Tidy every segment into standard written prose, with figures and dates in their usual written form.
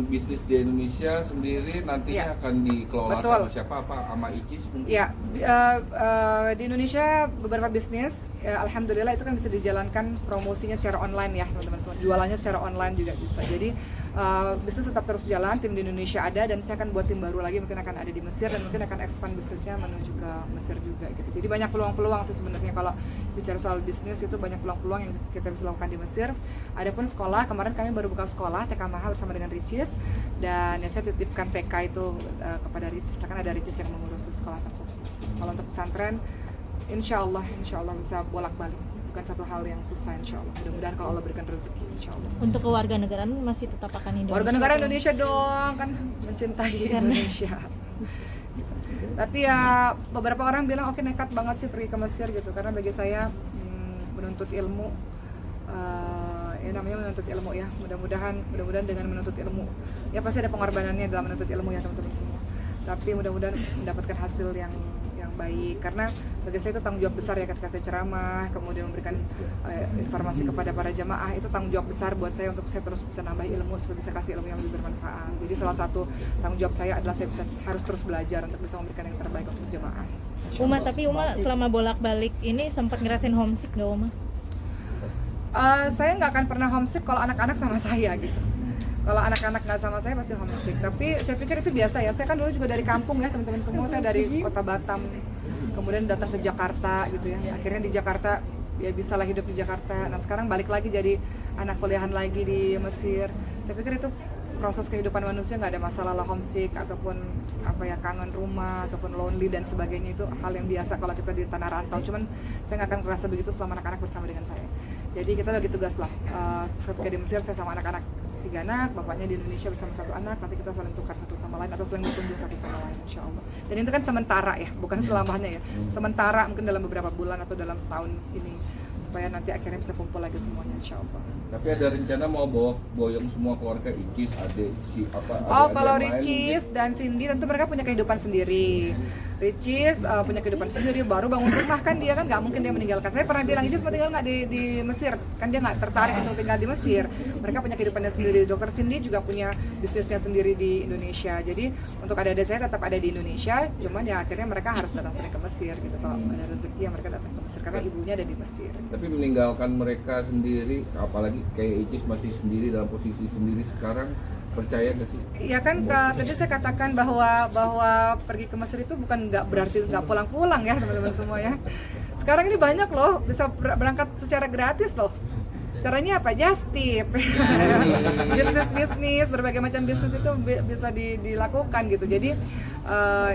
bisnis di Indonesia sendiri nantinya akan dikelola Betul. sama siapa? Apa sama Icis mungkin? Ya, di Indonesia beberapa bisnis, alhamdulillah itu kan bisa dijalankan promosinya secara online ya teman-teman semua. Jualannya secara online juga bisa. Jadi bisnis tetap terus jalan, tim di Indonesia ada dan saya akan buat tim baru lagi, mungkin akan ada di Mesir dan mungkin akan expand bisnisnya menuju ke Mesir juga gitu. Jadi banyak peluang-peluang sih sebenarnya kalau bicara soal bisnis itu banyak peluang-peluang yang kita bisa lakukan di Mesir. Adapun sekolah, kemarin kami baru buka sekolah TK Maha bersama dengan Ricis dan ya saya titipkan TK itu kepada Ricis, kan ada Ricis yang mengurus sekolah tersebut. Kalau untuk pesantren, insya Allah bisa bolak-balik, bukan satu hal yang susah insya Allah. Mudah-mudahan kalau Allah berikan rezeki insya Allah. Untuk kewarganegaraan masih tetap akan Indonesia? Warga negara Indonesia dong, kan mencintai Indonesia. Tapi ya beberapa orang bilang oke nekat banget sih pergi ke Mesir gitu, karena bagi saya menuntut ilmu, ya namanya menuntut ilmu ya, mudah-mudahan dengan menuntut ilmu ya pasti ada pengorbanannya dalam menuntut ilmu ya teman-teman semua, tapi mudah-mudahan mendapatkan hasil yang baik, karena bagi saya itu tanggung jawab besar ya ketika saya ceramah kemudian memberikan informasi kepada para jamaah, itu tanggung jawab besar buat saya untuk saya terus bisa nambah ilmu supaya bisa kasih ilmu yang lebih bermanfaat. Jadi salah satu tanggung jawab saya adalah saya harus terus belajar untuk bisa memberikan yang terbaik untuk jamaah. Tapi selama bolak-balik ini sempat ngerasain homesick nggak Uma? Saya nggak akan pernah homesick kalau anak-anak sama saya gitu. Kalau anak-anak nggak sama saya pasti homesick. Tapi saya pikir itu biasa ya. Saya kan dulu juga dari kampung ya teman-teman semua. Saya dari kota Batam, kemudian datang ke Jakarta gitu ya. Akhirnya di Jakarta ya bisalah hidup di Jakarta. Nah sekarang balik lagi jadi anak kuliahan lagi di Mesir. Saya pikir itu proses kehidupan manusia, nggak ada masalah lah homesick ataupun kangen rumah ataupun lonely dan sebagainya, itu hal yang biasa kalau kita di tanah rantau. Cuman saya nggak akan merasa begitu selama anak-anak bersama dengan saya. Jadi kita bagi tugas lah. Ketika di Mesir saya sama anak-anak 3 anak, bapaknya di Indonesia bersama 1 anak, nanti kita saling tukar satu sama lain atau saling berkunjung satu sama lain insya Allah. Dan itu kan sementara ya, bukan selamanya ya. Sementara mungkin dalam beberapa bulan atau dalam setahun ini, supaya nanti akhirnya bisa kumpul lagi semuanya insya Allah. Tapi ada rencana mau boyong semua keluarga Icis, adik, kalau Ricis dan Cindy tentu mereka punya kehidupan sendiri. Ricis punya kehidupan sendiri, baru bangun rumah kan dia kan nggak mungkin dia meninggalkan. Saya pernah bilang Ricis mau tinggal nggak di Mesir, kan dia nggak tertarik untuk tinggal di Mesir. Mereka punya kehidupannya sendiri. Dokter Cindy juga punya bisnisnya sendiri di Indonesia. Jadi untuk adik-adik saya tetap ada di Indonesia, cuman ya akhirnya mereka harus datang sering ke Mesir gitu. Kalau ada rezeki ya mereka datang ke Mesir karena ibunya ada di Mesir. Tapi meninggalkan mereka sendiri, apalagi kayak Icis masih sendiri dalam posisi sendiri sekarang, percaya nggak sih? Ya kan tadi saya katakan bahwa pergi ke Mesir itu bukan nggak berarti nggak pulang-pulang ya teman-teman semua ya. Sekarang ini banyak loh bisa berangkat secara gratis loh. Caranya apa? Just tip. bisnis berbagai macam bisnis itu bisa dilakukan gitu. Jadi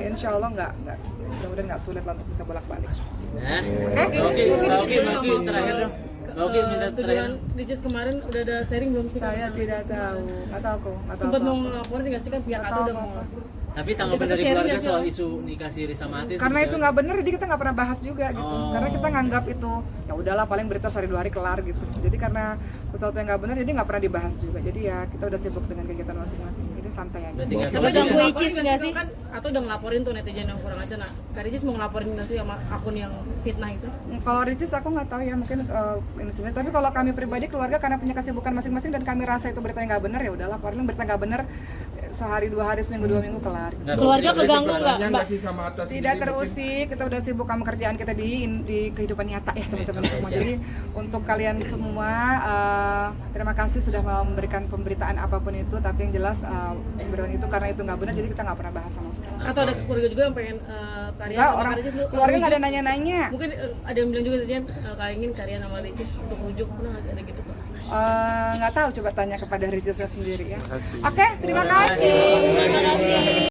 insya Allah mudah-mudahan nggak sulit lah untuk bisa bolak-balik. Oke, masih terakhir dong. Oke, minta terakhir. Ricis kemarin udah ada sharing belum sih? Saya tidak tahu, nggak tahu aku. Sempat mau ngelaporin nggak sih kan pihak itu udah mau. Tapi tanggapan dari keluarga soal isu nikah Siri sama Atis? Karena itu nggak benar, jadi kita nggak pernah bahas juga gitu. Karena kita nganggap itu ya udahlah paling berita sehari 2 hari kelar gitu. Jadi karena sesuatu yang nggak benar, jadi nggak pernah dibahas juga. Jadi ya kita udah sibuk dengan kegiatan masing-masing. Jadi santai aja. Tapi ganggu Icis nggak sih? Kan atau udah ngelaporin tuh netizen yang kurang aja. Nah, Kak Ricis mau ngelaporin nggak sih sama akun yang fitnah itu? Kalau Ricis aku nggak tahu ya, mungkin ini sini. Tapi kalau kami pribadi keluarga karena punya kesibukan masing-masing dan kami rasa itu berita yang nggak benar, ya udahlah. Paling berita nggak benar sehari 2 hari, seminggu 2 minggu kelar. Keluarga keganggu nggak Mbak? Tidak terusik, kita udah sibuk sama kerjaan kita di kehidupan nyata ya teman-teman semua. Jadi untuk kalian semua terima kasih sudah memberikan pemberitaan apapun itu, tapi yang jelas pemberitaan itu karena itu nggak benar, jadi kita nggak pernah bahas sama sekali. Atau ada keluarga juga yang pengen karya Nggak, sama orang Kak Ricis? keluarga nggak ada nanya-nanya. Mungkin ada yang bilang juga tadinya ingin karya sama Ricis untuk rujuk, pernah nggak sih ada gitu Pak? Nggak tahu, coba tanya kepada Ricisnya sendiri ya. Oke, terima kasih.